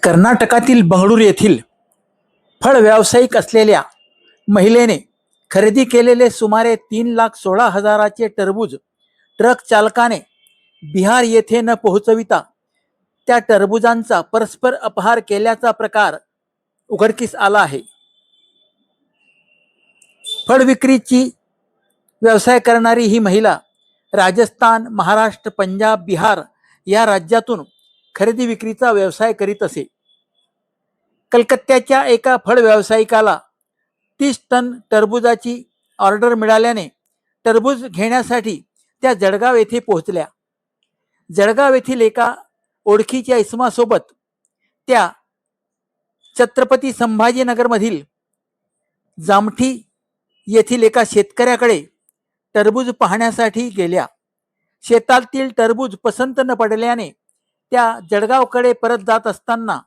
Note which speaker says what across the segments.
Speaker 1: कर्नाटकातील बंगळूर येथील फळ व्यावसायिक असलेल्या महिलेने खरेदी केलेले सुमारे 3,16,000चे टरबूज ट्रक चालकाने बिहार येथे न पोहोचविता त्या टरबुजांचा परस्पर अपहार केल्याचा प्रकार उघडकीस आला आहे. फळ विक्रीची व्यवसाय करणारी ही महिला राजस्थान, महाराष्ट्र, पंजाब, बिहार या राज्यातून खरेदी विक्रीचा व्यवसाय करीत असे. कलकत्त्याच्या एका फळ व्यावसायिकाला 30 टन टरबुजाची ऑर्डर मिळाल्याने टरबूज घेण्यासाठी त्या जळगाव येथे पोहोचल्या. जळगाव येथील एका ओळखीच्या इसमासोबत त्या छत्रपती संभाजीनगरमधील जामठी येथील एका शेतकऱ्याकडे टरबूज पाहण्यासाठी गेल्या. शेतातील टरबूज पसंत न पडल्याने त्या जळगावकडे परत जात असताना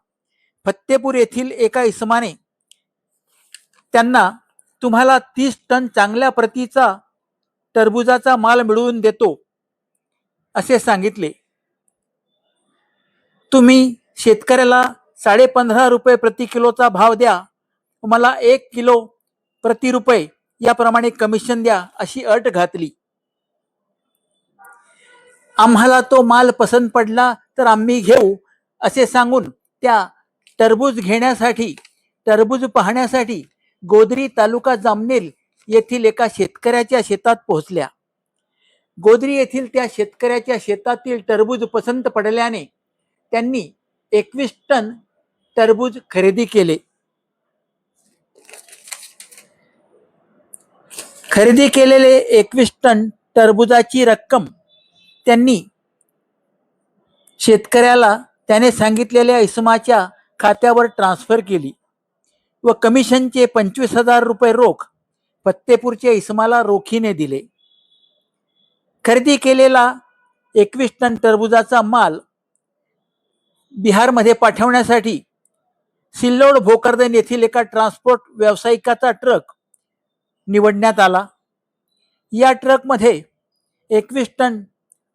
Speaker 1: फत्तेपूर येथील एका इसमाने त्यांना तुम्हाला 30 टन चांगल्या प्रतीचा टरबुजाचा माल मिळवून देतो असे सांगितले. तुम्ही शेतकऱ्याला 15.5 रुपये प्रति किलोचा भाव द्या, मला 1 किलो प्रति रुपये याप्रमाणे कमिशन द्या अशी अट घातली. आम्हाला तो माल पसंत पडला तर आम्ही घेऊ असे सांगून त्या टरबूज पाहण्यासाठी गोदरी तालुका जामनेर येथील एका शेतकऱ्याच्या शेतात पोहोचल्या. गोदरी येथील त्या शेतकऱ्याच्या शेतातील टरबूज पसंत पडल्याने त्यांनी 21 टन टरबूज खरेदी केले. खरेदी केलेले 21 टन टरबुजाची रक्कम त्यांनी शेतकऱ्याला त्याने सांगितलेल्या इसमाच्या खात्यावर ट्रान्सफर केली व कमिशनचे 25,000 रुपये रोख फत्तेपूरच्या इसमाला रोखीने दिले. खरेदी केलेला 21 टन टरबुजाचा माल बिहारमध्ये पाठवण्यासाठी सिल्लोड भोकरदन येथील एका ट्रान्सपोर्ट व्यावसायिकाचा ट्रक निवडण्यात आला. या ट्रकमध्ये 21 टन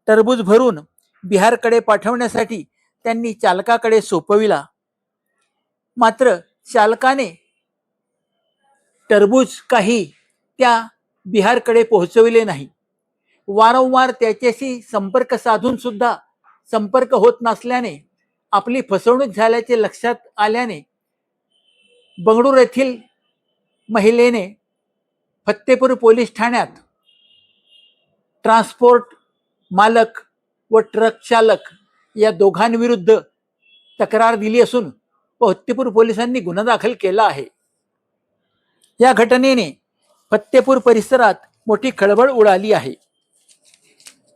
Speaker 1: टरबूज भरून बिहारकडे पाठवण्यासाठी त्यांनी चालकाकडे सोपविला. मात्र चालकाने टरबूज काही त्या बिहारकडे पोहोचविले नाही. वारंवार त्याच्याशी संपर्क साधून सुद्धा संपर्क होत नसल्याने आपली फसवणूक झाल्याचे लक्षात आल्याने बंगळूर येथील महिलेने फत्तेपूर पोलीस ठाण्यात ट्रान्सपोर्ट मालक व ट्रक चालक या दोघांविरुद्ध तक्रार दिली असून फत्तेपूर पोलिसांनी गुन्हा दाखल केला आहे. या घटनेने फत्तेपूर परिसरात मोठी खळबळ उडाली आहे.